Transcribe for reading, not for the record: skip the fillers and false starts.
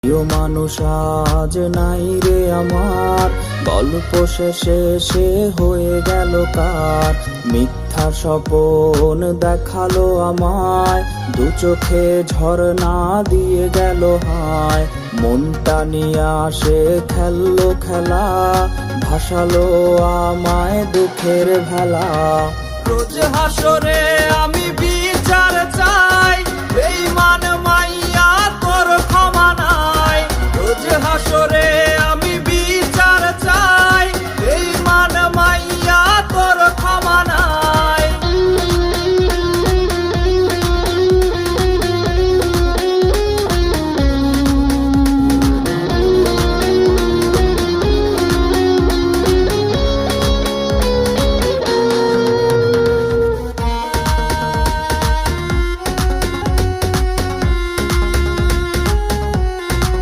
প্রিয় মানুষ আজ নাই রে আমার, গল্প শেষে সে হয়ে গেল কার। মিথ্যা স্বপন দেখালো আমায়, দু চোখে ঝরনা দিয়ে গেল হায়। মনটা নিয়ে আসে খেললো খেলা, ভাসালো আমায় দুঃখের ভেলা। রোজ হাসরে আমি বিচার চাই, বেঈমান